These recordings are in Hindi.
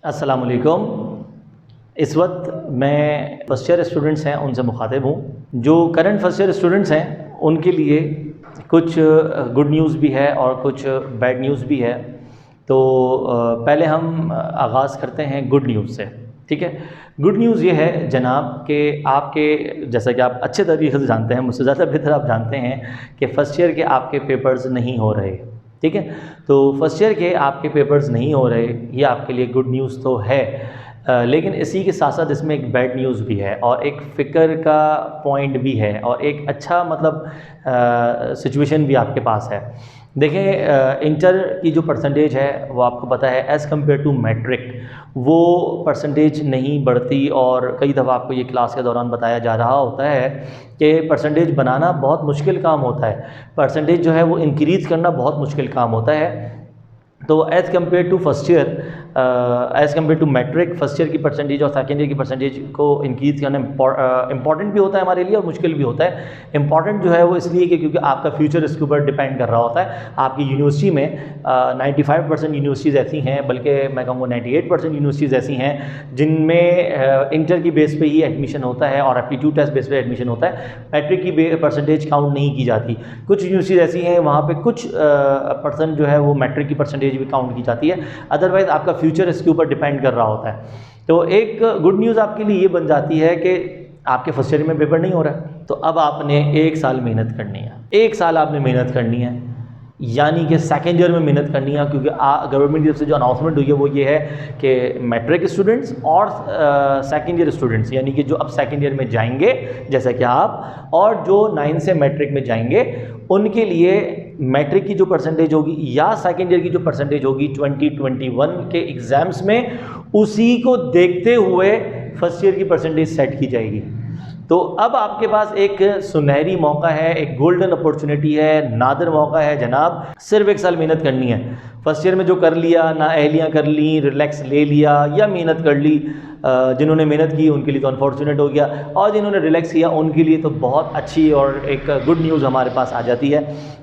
अस्सलाम वालेकुम। इस वक्त मैं फर्स्ट ईयर स्टूडेंट्स हैं उनसे मुखातिब हूँ। जो करंट फर्स्ट ईयर स्टूडेंट्स हैं उनके लिए कुछ गुड न्यूज़ भी है और कुछ बैड न्यूज़ भी है। तो पहले हम आगाज़ करते हैं गुड न्यूज़ से, ठीक है। गुड न्यूज़ ये है जनाब कि आपके, जैसा कि आप अच्छे तरीके से जानते हैं, मुझसे ज़्यादा बेहतर आप जानते हैं कि फ़र्स्ट ईयर के आपके पेपर्स नहीं हो रहे, ठीक है। तो फर्स्ट ईयर के आपके पेपर्स नहीं हो रहे, ये आपके लिए गुड न्यूज़ तो है। लेकिन इसी के साथ साथ इसमें एक बैड न्यूज़ भी है और एक फ़िक्र का पॉइंट भी है और एक अच्छा मतलब सिचुएशन भी आपके पास है। देखें, इंटर की जो परसेंटेज है वो आपको पता है एज़ कम्पेयर टू मैट्रिक वो परसेंटेज नहीं बढ़ती, और कई दफ़ा आपको ये क्लास के दौरान बताया जा रहा होता है कि परसेंटेज बनाना बहुत मुश्किल काम होता है, परसेंटेज जो है वो इंक्रीज़ करना बहुत मुश्किल काम होता है। तो as compare to first year, as compare to matric, first year की परसेंटेज और सेकेंड ईयर की परसेंटेज को इंक्रीज़ करना इंपॉर्टेंट भी होता है हमारे लिए और मुश्किल भी होता है। इंपॉर्टेंट जो है वो इसलिए कि क्योंकि आपका फ्यूचर इसके ऊपर डिपेंड कर रहा होता है। आपकी यूनिवर्सिटी में 95% यूनिवर्सिटीज़ ऐसी हैं, बल्कि मैं कहूँगा 98% यूनिवर्सिटीज़ ऐसी हैं जिनमें इंटर की बेस पे ही एडमिशन होता है और एप्टीट्यूड टेस्ट बेस पे एडमिशन होता है। मैट्रिक की परसेंटेज काउंट नहीं की जाती। कुछ यूनिवर्सिटीज़ ऐसी हैं वहाँ पे कुछ परसेंट जो है वो मैट्रिक की परसेंटेज भी काउंट की जाती है, अदरवाइज़ आपका फ्यूचर इसके ऊपर डिपेंड कर रहा होता है। तो एक गुड न्यूज़ आपके लिए ये बन जाती है कि आपके फर्स्ट ईयर में पेपर नहीं हो रहा है, तो अब आपने 1 साल मेहनत करनी है। 1 साल आपने मेहनत करनी है, यानी कि सेकेंड ईयर में मेहनत करनी है, क्योंकि गवर्नमेंट की तरफ से जो अनाउंसमेंट हुई है वो ये है कि मैट्रिक स्टूडेंट्स और सेकेंड ईयर स्टूडेंट्स, यानी कि जो अब सेकेंड ईयर में जाएंगे जैसा कि आप, और जो 9 से मैट्रिक में जाएंगे, उनके लिए मैट्रिक की जो परसेंटेज होगी या सेकेंड ईयर की जो परसेंटेज होगी 2021 के एग्ज़ाम्स में, उसी को देखते हुए फर्स्ट ईयर की परसेंटेज सेट की जाएगी। तो अब आपके पास एक सुनहरी मौका है, एक गोल्डन अपॉर्चुनिटी है, नादिर मौका है जनाब। सिर्फ 1 साल मेहनत करनी है। फर्स्ट ईयर में जो कर लिया, ना अहलियाँ कर ली, रिलैक्स ले लिया या मेहनत कर ली, जिन्होंने मेहनत की उनके लिए तो अनफॉर्चुनेट हो गया, और जिन्होंने रिलैक्स किया उनके लिए तो बहुत अच्छी और एक गुड न्यूज़ हमारे पास आ जाती है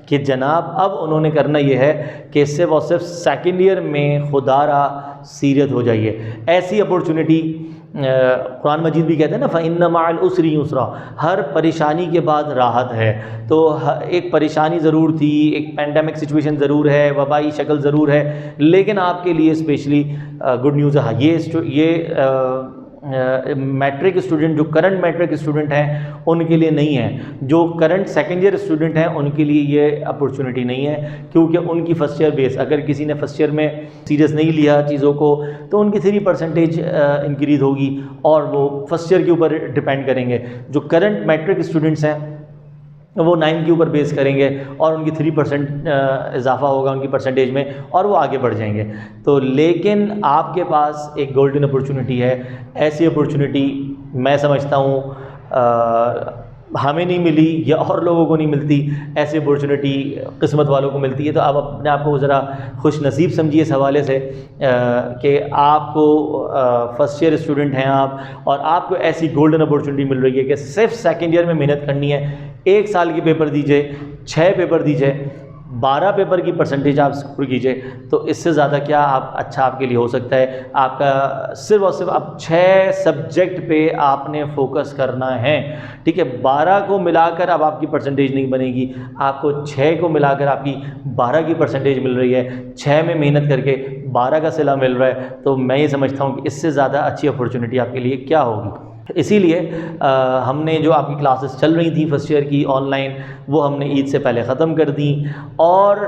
कि जनाब अब उन्होंने करना ये है कि सिर्फ और सिर्फ सेकेंड ईयर में खुदारा सीरियत हो जाइए। ऐसी अपॉर्चुनिटी, कुरान मजीद भी कहते हैं ना, फ़इन्न मअल उसरि युसरा, हर परेशानी के बाद राहत है। तो एक परेशानी ज़रूर थी, एक पैंडमिक सिचुएशन ज़रूर है, वबाई शक्ल ज़रूर है, लेकिन आपके लिए स्पेशली गुड न्यूज़ है। ये मैट्रिक स्टूडेंट, जो करंट मैट्रिक स्टूडेंट हैं उनके लिए नहीं है। जो करंट सेकेंड ईयर स्टूडेंट हैं उनके लिए ये अपॉर्चुनिटी नहीं है, क्योंकि उनकी फर्स्ट ईयर बेस, अगर किसी ने फर्स्ट ईयर में सीरियस नहीं लिया चीज़ों को, तो उनकी 3% इंक्रीज़ होगी और वो फर्स्ट ईयर के ऊपर डिपेंड करेंगे। जो करंट मैट्रिक स्टूडेंट्स हैं वो 9 के ऊपर बेस करेंगे और उनकी 3% इजाफा होगा उनकी परसेंटेज में और वो आगे बढ़ जाएंगे। तो लेकिन आपके पास एक गोल्डन अपॉर्चुनिटी है। ऐसी अपॉर्चुनिटी मैं समझता हूँ हमें नहीं मिली या और लोगों को नहीं मिलती, ऐसी अपॉर्चुनिटी किस्मत वालों को मिलती है। तो आप अपने आप को ज़रा खुश नसीब समझिए इस हवाले से कि आपको फर्स्ट ईयर स्टूडेंट हैं आप, और आपको ऐसी गोल्डन अपॉर्चुनिटी मिल रही है कि सिर्फ सेकेंड ईयर में मेहनत करनी है। 1 साल के पेपर दीजिए, 6 पेपर दीजिए, 12 पेपर की परसेंटेज आप स्कोर कीजिए, तो इससे ज़्यादा क्या आप अच्छा आपके लिए हो सकता है। आपका सिर्फ और सिर्फ आप 6 सब्जेक्ट पे आपने फोकस करना है, ठीक है। 12 को मिलाकर अब आपकी परसेंटेज नहीं बनेगी, आपको 6 को मिलाकर आपकी 12 की परसेंटेज मिल रही है। 6 में मेहनत करके 12 का सिला मिल रहा है, तो मैं ये समझता हूँ कि इससे ज़्यादा अच्छी अपॉर्चुनिटी आपके लिए क्या होगी। इसीलिए हमने जो आपकी क्लासेस चल रही थी फर्स्ट ईयर की ऑनलाइन, वो हमने ईद से पहले ख़त्म कर दी और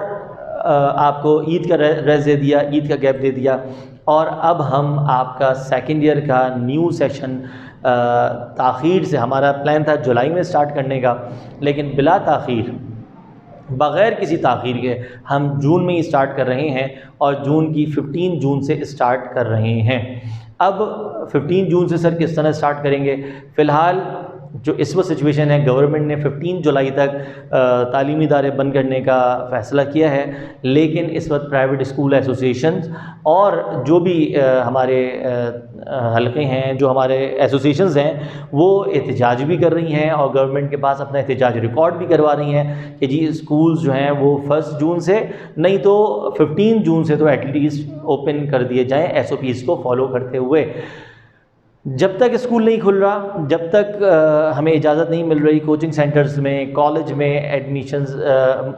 आपको ईद का रेस्ट दे दिया, ईद का गैप दे दिया, और अब हम आपका सेकेंड ईयर का न्यू सेशन ताख़ीर से, हमारा प्लान था जुलाई में स्टार्ट करने का, लेकिन बिला ताख़ीर, बग़ैर किसी ताख़ीर के हम जून में ही स्टार्ट कर रहे हैं और जून की 15 जून से स्टार्ट कर रहे हैं। अब 15 जून से सर किस तरह स्टार्ट करेंगे? फ़िलहाल जो इस वक्त सिचुएशन है, गवर्नमेंट ने 15 जुलाई तक तालीमी इदारे बंद करने का फ़ैसला किया है, लेकिन इस वक्त प्राइवेट स्कूल एसोसिएशंस और जो भी हमारे हलके हैं, जो हमारे एसोसिएशंस हैं, वो एहतजाज भी कर रही हैं और गवर्नमेंट के पास अपना एहतजाज रिकॉर्ड भी करवा रही हैं कि जी स्कूल्स जो हैं वो 1 जून से नहीं तो 15 जून से तो एटलीस्ट ओपन कर दिए जाएँ SOPs को फॉलो करते हुए। जब तक स्कूल नहीं खुल रहा, जब तक हमें इजाज़त नहीं मिल रही कोचिंग सेंटर्स में, कॉलेज में एडमिशन्स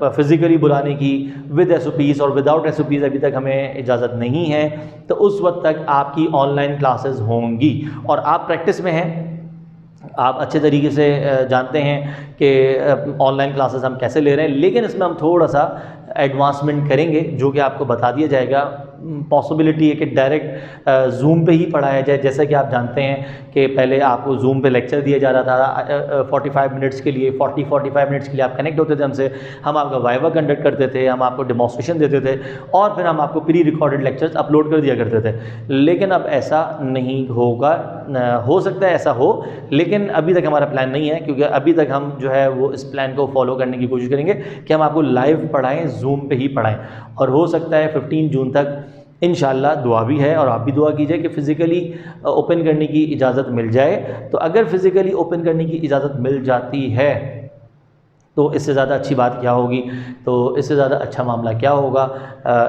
फ़िज़िकली बुलाने की विद SOPs और विदाउट SOPs अभी तक हमें इजाज़त नहीं है, तो उस वक्त तक आपकी ऑनलाइन क्लासेस होंगी और आप प्रैक्टिस में हैं। आप अच्छे तरीके से जानते हैं कि ऑनलाइन क्लासेस हम कैसे ले रहे हैं, लेकिन इसमें हम थोड़ा सा एडवांसमेंट करेंगे जो कि आपको बता दिया जाएगा। पॉसिबिलिटी है कि डायरेक्ट जूम पे ही पढ़ाया जाए। जैसा कि आप जानते हैं कि पहले आपको जूम पे लेक्चर दिया जा रहा था 45 मिनट्स के लिए, 45 मिनट्स के लिए आप कनेक्ट होते थे हमसे, हम आपका वाइवा कंडक्ट करते थे, हम आपको डेमोन्स्ट्रेशन देते थे और फिर हम आपको प्री रिकॉर्डेड लेक्चर्स अपलोड कर दिया करते थे। लेकिन अब ऐसा नहीं होगा, हो सकता है ऐसा हो, लेकिन अभी तक हमारा प्लान नहीं है, क्योंकि अभी तक हम जो है वो इस प्लान को फॉलो करने की कोशिश करेंगे कि हम आपको लाइव पढ़ाएँ, जूम पे ही पढ़ाएँ। और हो सकता है 15 जून तक इंशाल्लाह, दुआ भी है और आप भी दुआ कीजिए कि फ़िज़िकली ओपन करने की इजाज़त मिल जाए। तो अगर फ़िज़िकली ओपन करने की इजाज़त मिल जाती है तो इससे ज़्यादा अच्छी बात क्या होगी, तो इससे ज़्यादा अच्छा मामला क्या होगा।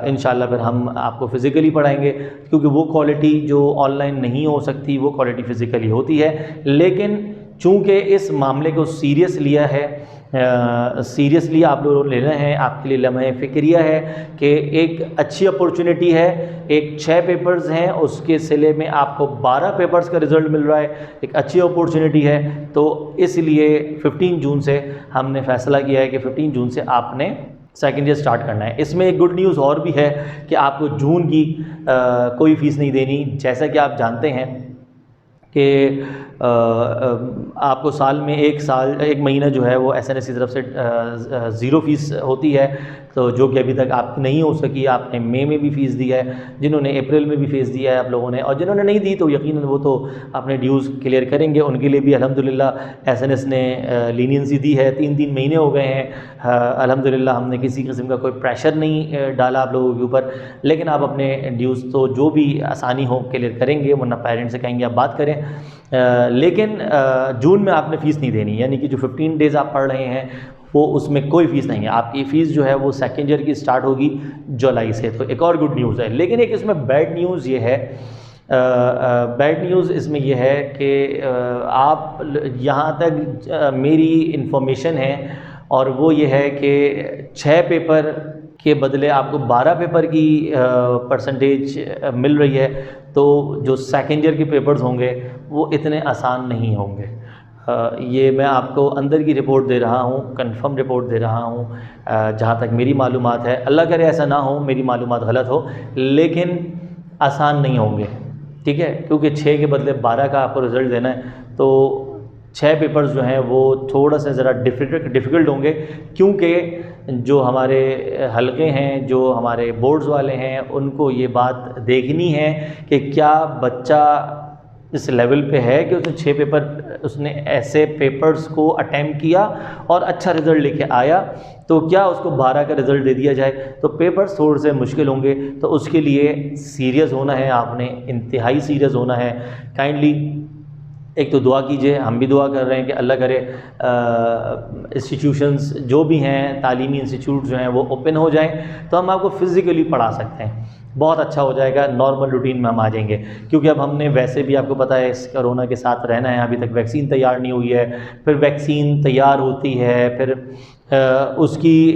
इंशाल्लाह फिर हम आपको फ़िज़िकली पढ़ाएंगे, क्योंकि वो क्वालिटी जो ऑनलाइन नहीं हो सकती वो क्वालिटी फ़िज़िकली होती है। लेकिन चूँकि इस मामले को सीरियस लिया है, सीरियसली आप लोगों ने लेना है, आपके लिए लम्हे फ़िक्रिया है कि एक अच्छी अपॉर्चुनिटी है। एक 6 पेपर्स हैं, उसके सिले में आपको 12 पेपर्स का रिज़ल्ट मिल रहा है, एक अच्छी अपॉर्चुनिटी है। तो इसलिए 15 जून से हमने फ़ैसला किया है कि 15 जून से आपने सेकेंड ईयर स्टार्ट करना है। इसमें एक गुड न्यूज़ और भी है कि आपको जून की कोई फ़ीस नहीं देनी। जैसा कि आप जानते हैं कि आपको साल में एक महीना जो है वो SNS की तरफ से 0 फ़ीस होती है, तो जो कि अभी तक आपकी नहीं हो सकी। आपने मई में भी फ़ीस दी है, जिन्होंने अप्रैल में भी फ़ीस दिया है आप लोगों ने, और जिन्होंने नहीं दी तो यकीनन वो तो अपने ड्यूज़ क्लियर करेंगे। उनके लिए भी अल्हम्दुलिल्लाह SNS ने लीनियंसी दी है। 3 महीने हो गए हैं अल्हम्दुलिल्लाह, हमने किसी किस्म का कोई प्रेशर नहीं डाला आप लोगों के ऊपर। लेकिन आप अपने ड्यूज़ तो जो भी आसानी हो क्लियर करेंगे, वरना पेरेंट्स से कहेंगे आप बात करें। लेकिन जून में आपने फ़ीस नहीं देनी, यानी कि जो 15 डेज़ आप पढ़ रहे हैं वो उसमें कोई फ़ीस नहीं है। आपकी फ़ीस जो है वो सेकेंड ईयर की स्टार्ट होगी जुलाई से। तो एक और गुड न्यूज़ है। लेकिन एक इसमें बैड न्यूज़ ये है, बैड न्यूज़ इसमें यह है कि आप यहाँ तक मेरी इन्फॉर्मेशन है और वो ये है कि 6 पेपर के बदले आपको 12 पेपर की परसेंटेज मिल रही है। तो जो सेकेंड ईयर के पेपर्स होंगे वो इतने आसान नहीं होंगे। ये मैं आपको अंदर की रिपोर्ट दे रहा हूँ, कंफर्म रिपोर्ट दे रहा हूँ जहाँ तक मेरी मालूमात है। अल्लाह करे ऐसा ना हो, मेरी मालूमात गलत हो, लेकिन आसान नहीं होंगे, ठीक है। क्योंकि 6 के बदले 12 का आपको रिज़ल्ट देना है, तो 6 पेपर्स जो हैं वो थोड़ा सा ज़रा डिफ़िकल्ट होंगे, क्योंकि जो हमारे हलके हैं, जो हमारे बोर्ड्स वाले हैं, उनको ये बात देखनी है कि क्या बच्चा इस लेवल पे है कि उसने 6 पेपर, उसने ऐसे पेपर्स को अटेम्प्ट किया और अच्छा रिज़ल्ट लेके आया, तो क्या उसको 12 का रिज़ल्ट दे दिया जाए। तो पेपर्स थोड़े से मुश्किल होंगे, तो उसके लिए सीरियस होना है, आपने इंतहाई सीरियस होना है। काइंडली एक तो दुआ कीजिए, हम भी दुआ कर रहे हैं कि अल्लाह करे इंस्टीट्यूशंस जो भी हैं, तालीमी इंस्टीट्यूट जो हैं वो ओपन हो जाएं, तो हम आपको फ़िज़िकली पढ़ा सकते हैं। बहुत अच्छा हो जाएगा, नॉर्मल रूटीन में हम आ जाएंगे। क्योंकि अब हमने वैसे भी आपको पता है इस कोरोना के साथ रहना है, अभी तक वैक्सीन तैयार नहीं हुई है, फिर वैक्सीन तैयार होती है, फिर उसकी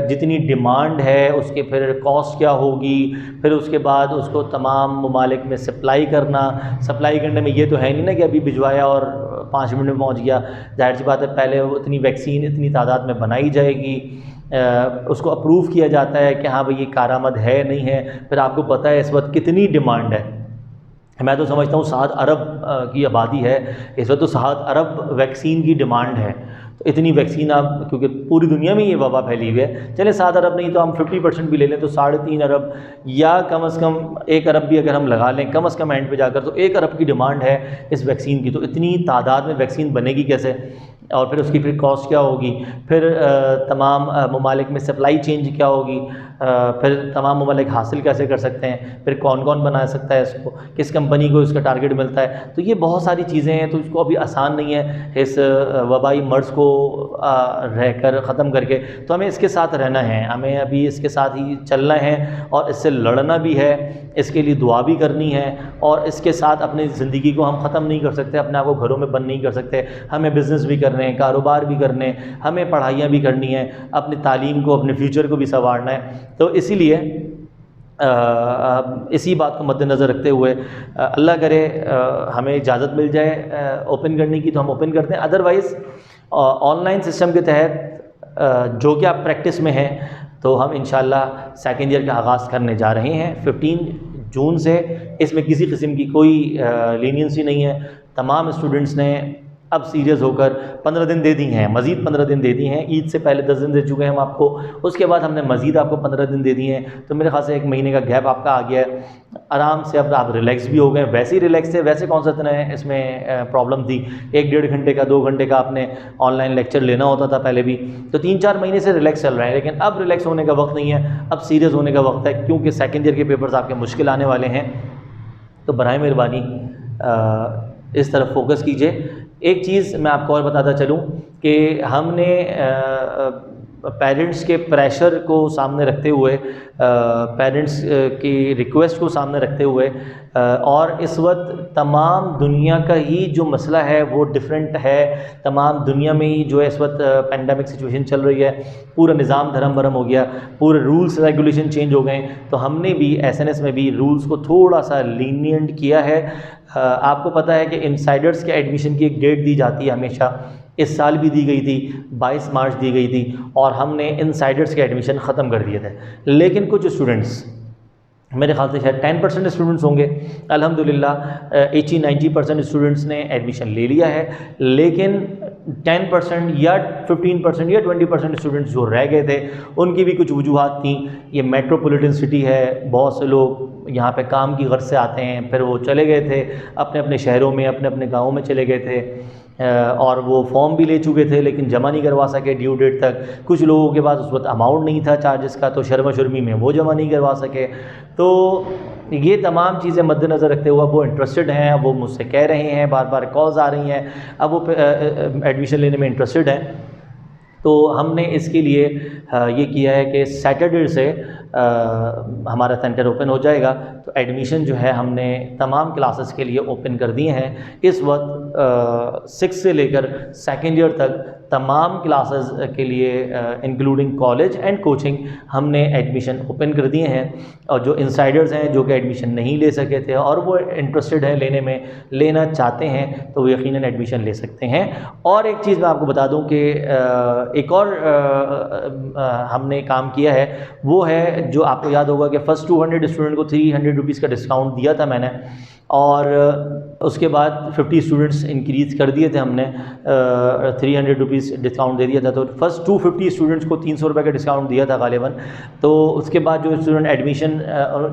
जितनी डिमांड है उसके फिर कॉस्ट क्या होगी, फिर उसके बाद उसको तमाम ममालिक में सप्लाई करने में ये तो है नहीं ना कि अभी भिजवाया और 5 मिनट में पहुंच गया। जाहिर सी बात है, पहले वो इतनी वैक्सीन इतनी तादाद में बनाई जाएगी, उसको अप्रूव किया जाता है कि हाँ भाई ये कारामद है नहीं है। फिर आपको पता है इस वक्त कितनी डिमांड है, मैं तो समझता हूँ 7 अरब की आबादी है इस वक्त, तो 7 अरब वैक्सीन की डिमांड है। तो इतनी वैक्सीन आप, क्योंकि पूरी दुनिया में ये वबा फैली हुई है, चले 7 अरब नहीं तो हम 50% भी ले लें तो 3.5 अरब, या कम से कम 1 अरब भी अगर हम लगा लें कम से कम एंड पे जाकर, तो 1 अरब की डिमांड है इस वैक्सीन की। तो इतनी तादाद में वैक्सीन बनेगी कैसे, और फिर उसकी फिर कॉस्ट क्या होगी, फिर तमाम ममालिक में सप्लाई चेंज क्या होगी, फिर तमाम ममालिक हासिल कैसे कर सकते हैं, फिर कौन कौन बना सकता है इसको, किस कंपनी को इसका टारगेट मिलता है। तो ये बहुत सारी चीज़ें हैं, तो इसको अभी आसान नहीं है इस वबाई मर्ज़ को रहकर ख़त्म करके। तो हमें इसके साथ रहना है, हमें अभी इसके साथ ही चलना है और इससे लड़ना भी है, इसके लिए दुआ भी करनी है, और इसके साथ अपनी ज़िंदगी को हम ख़त्म नहीं कर सकते, अपने आप को घरों में बंद नहीं कर सकते। हमें बिज़नेस भी करने हैं, कारोबार भी करने हैं, हमें पढ़ाइयाँ भी करनी है, अपनी तालीम को, अपने फ्यूचर को भी संवारना है। तो इसीलिए इसी बात को मद्देनज़र रखते हुए अल्लाह करे हमें इजाज़त मिल जाए ओपन करने की तो हम ओपन करते हैं। अदरवाइज़ ऑनलाइन सिस्टम के तहत जो कि आप प्रैक्टिस में हैं, तो हम इंशाल्लाह सेकेंड ईयर का आगाज़ करने जा रहे हैं 15 जून से। इसमें किसी किस्म की कोई लीनियंसी नहीं है। तमाम स्टूडेंट्स ने अब सीरियस होकर 15 दिन दे दी हैं, मज़ीद 15 दिन दे दी हैं। ईद से पहले 10 दिन दे चुके हैं हम आपको, उसके बाद हमने मज़ीद आपको 15 दिन दे दिए हैं। तो मेरे ख्याल से 1 महीने का गैप आपका आ गया है, आराम से अब आप रिलैक्स भी हो गए। वैसे ही रिलैक्स थे, वैसे कौन सा इतना इसमें प्रॉब्लम थी। 1-1.5 घंटे का, 2 घंटे का आपने ऑनलाइन लेक्चर लेना होता था पहले भी। तो 3-4 महीने से रिलैक्स चल रहा है, लेकिन अब रिलैक्स होने का वक्त नहीं है, अब सीरियस होने का वक्त है, क्योंकि सेकेंड ईयर के पेपर्स आपके मुश्किल आने वाले हैं। तो बराए मेहरबानी इस तरफ फोकस कीजिए। एक चीज़ मैं आपको और बताता चलूँ कि हमने पेरेंट्स के प्रेशर को सामने रखते हुए, पेरेंट्स की रिक्वेस्ट को सामने रखते हुए, और इस वक्त तमाम दुनिया का ही जो मसला है वो डिफरेंट है। तमाम दुनिया में ही जो है इस वक्त पेंडेमिक सिचुएशन चल रही है, पूरा निज़ाम धर्म भरम हो गया, पूरे रूल्स रेगुलेशन चेंज हो गए। तो हमने भी एसएनएस में भी रूल्स को थोड़ा सा लीनियंट किया है। आपको पता है कि इनसाइडर्स के एडमिशन की एक डेट दी जाती है हमेशा, इस साल भी दी गई थी, 22 मार्च दी गई थी, और हमने इनसाइडर्स के एडमिशन ख़त्म कर दिए थे। लेकिन कुछ स्टूडेंट्स, मेरे ख्याल से शायद 10% स्टूडेंट्स होंगे, अल्हम्दुलिल्लाह 80-90% स्टूडेंट्स ने एडमिशन ले लिया है। लेकिन 10% या 15% या 20% स्टूडेंट्स जो रह गए थे, उनकी भी कुछ वजूहात थी। ये मेट्रोपॉलिटन सिटी है, बहुत से लोग यहाँ पे काम की गर्ज से आते हैं, फिर वो चले गए थे अपने अपने शहरों में, अपने अपने गाँवों में चले गए थे, और वो फॉर्म भी ले चुके थे लेकिन जमा नहीं करवा सके ड्यू डेट तक। कुछ लोगों के पास उस वक्त अमाउंट नहीं था चार्जेस का, तो शर्मा शुरमी में वो जमा नहीं करवा सके। तो ये तमाम चीज़ें मद्देनज़र रखते हुए वो इंटरेस्टेड हैं, वो मुझसे कह रहे हैं, बार बार कॉल्स आ रही हैं, अब वो एडमिशन लेने में इंटरेस्टेड हैं। तो हमने इसके लिए ये किया है कि सैटरडे से हमारा सेंटर ओपन हो जाएगा। तो एडमिशन जो है हमने तमाम क्लासेस के लिए ओपन कर दिए हैं। इस वक्त 6 से लेकर सेकेंड ईयर तक तमाम क्लासेस के लिए इंक्लूडिंग कॉलेज एंड कोचिंग हमने एडमिशन ओपन कर दिए हैं। और जो इंसाइडर्स हैं जो कि एडमिशन नहीं ले सके थे और वो इंटरेस्टेड हैं लेने में, लेना चाहते हैं, तो वो यकीनन एडमिशन ले सकते हैं। और एक चीज़ मैं आपको बता दूं कि एक और हमने काम किया है, वो है जो आपको याद होगा कि फ़र्स्ट 200 स्टूडेंट को 300 रुपीज़ का डिस्काउंट दिया था मैंने, और उसके बाद 50 स्टूडेंट्स इंक्रीज़ कर दिए थे हमने, 300 रुपीज़ डिस्काउंट दे दिया था। तो फर्स्ट 250 स्टूडेंट्स को 300 रुपये का डिस्काउंट दिया था गालिबन। तो उसके बाद जो स्टूडेंट एडमिशन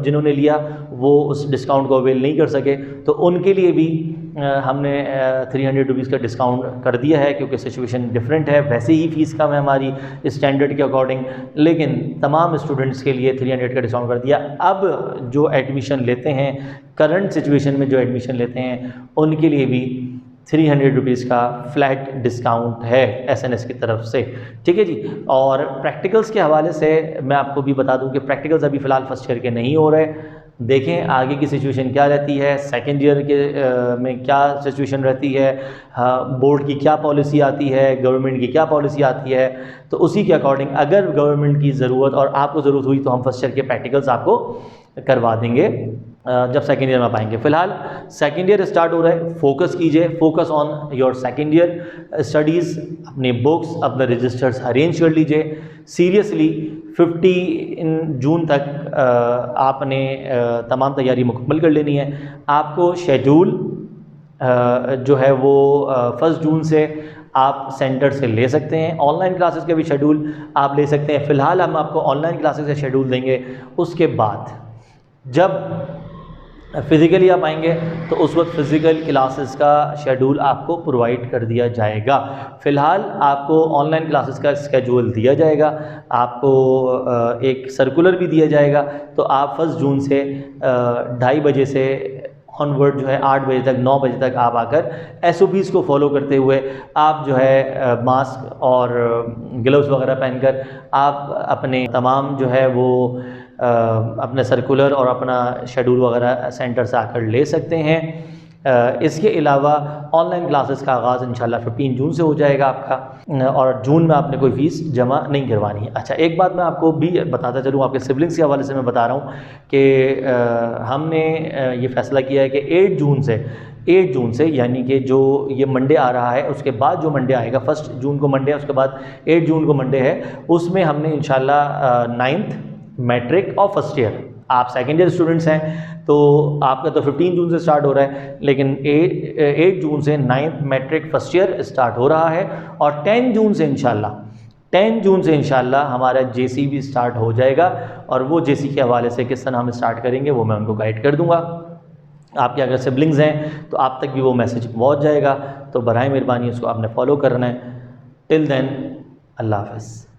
जिन्होंने लिया वो उस डिस्काउंट को अवेल नहीं कर सके, तो उनके लिए भी हमने 300 रुपीज़ का डिस्काउंट कर दिया है, क्योंकि सिचुएशन डिफरेंट है। वैसे ही फ़ीस कम है हमारी स्टैंडर्ड के अकॉर्डिंग, लेकिन तमाम स्टूडेंट्स के लिए 300 का डिस्काउंट कर दिया। अब जो एडमिशन लेते हैं, करंट सिचुएशन में जो एडमिशन लेते हैं, उनके लिए भी 300 रुपीज़ का फ्लैट डिस्काउंट है एसएनएस की तरफ से। ठीक है जी। और प्रैक्टिकल्स के हवाले से मैं आपको भी बता दूं कि प्रैक्टिकल्स अभी फ़िलहाल फर्स्ट ईयर के नहीं हो रहे। देखें आगे की सिचुएशन क्या रहती है, सेकेंड ईयर के में क्या सिचुएशन रहती है, बोर्ड की क्या पॉलिसी आती है, गवर्नमेंट की क्या पॉलिसी आती है। तो उसी के अकॉर्डिंग अगर गवर्नमेंट की ज़रूरत और आपको ज़रूरत हुई तो हम फर्स्ट ईयर के प्रैक्टिकल्स आपको करवा देंगे जब सेकेंड ईयर में पाएंगे। फ़िलहाल सेकेंड ईयर स्टार्ट हो रहा है, फोकस कीजिए, focus on your second year studies. अपने बुक्स, अपने रजिस्टर्स अरेंज कर लीजिए सीरियसली। 15 जून तक आपने तमाम तैयारी मुकम्मल कर लेनी है। आपको शेड्यूल जो है वो 1 जून से आप सेंटर से ले सकते हैं। ऑनलाइन क्लासेस का भी शेड्यूल आप ले सकते हैं। फ़िलहाल हम आपको ऑनलाइन क्लासेस का शेड्यूल देंगे, उसके बाद जब फ़िज़िकली आप आएंगे तो उस वक्त फ़िज़िकल क्लासेस का शेड्यूल आपको प्रोवाइड कर दिया जाएगा। फ़िलहाल आपको ऑनलाइन क्लासेस का स्केड्यूल दिया जाएगा, आपको एक सर्कुलर भी दिया जाएगा। तो आप 1 जून से 2:30 बजे से ऑनवर्ड जो है 8 बजे तक 9 बजे तक आप आकर SOPs को फॉलो करते हुए आप जो है मास्क और ग्लव्स वगैरह पहनकर आप अपने तमाम जो है वो अपने सर्कुलर और अपना शेड्यूल वगैरह सेंटर से आकर ले सकते हैं। इसके अलावा ऑनलाइन क्लासेस का आगाज़ इंशाल्लाह 15 जून से हो जाएगा आपका, और जून में आपने कोई फ़ीस जमा नहीं करवानी है। अच्छा, एक बात मैं आपको भी बताता चलूँ, आपके सिबलिंग्स के हवाले से मैं बता रहा हूँ कि हमने ये फ़ैसला किया है कि 8 जून से यानी कि जो ये मंडे आ रहा है उसके बाद जो मंडे आएगा, 1 जून को मंडे है, उसके बाद 8 जून को मंडे है, उसमें हमने इंशाल्लाह 9th मैट्रिक और फर्स्ट ईयर, आप सेकेंड ईयर स्टूडेंट्स हैं तो आपका तो 15 जून से स्टार्ट हो रहा है, लेकिन 8 जून से 9th matric first year start हो रहा है। और 10 जून से इंशाल्लाह हमारा JC भी स्टार्ट हो जाएगा, और वो JC के हवाले से किस तरह हम स्टार्ट करेंगे वो मैं उनको गाइड कर दूंगा। आपके अगर सिबलिंग्स हैं तो आप तक भी वो मैसेज पहुंच जाएगा, तो बराए मेहरबानी उसको आपने फॉलो करना है। टिल देन, अल्लाह हाफ़िज़।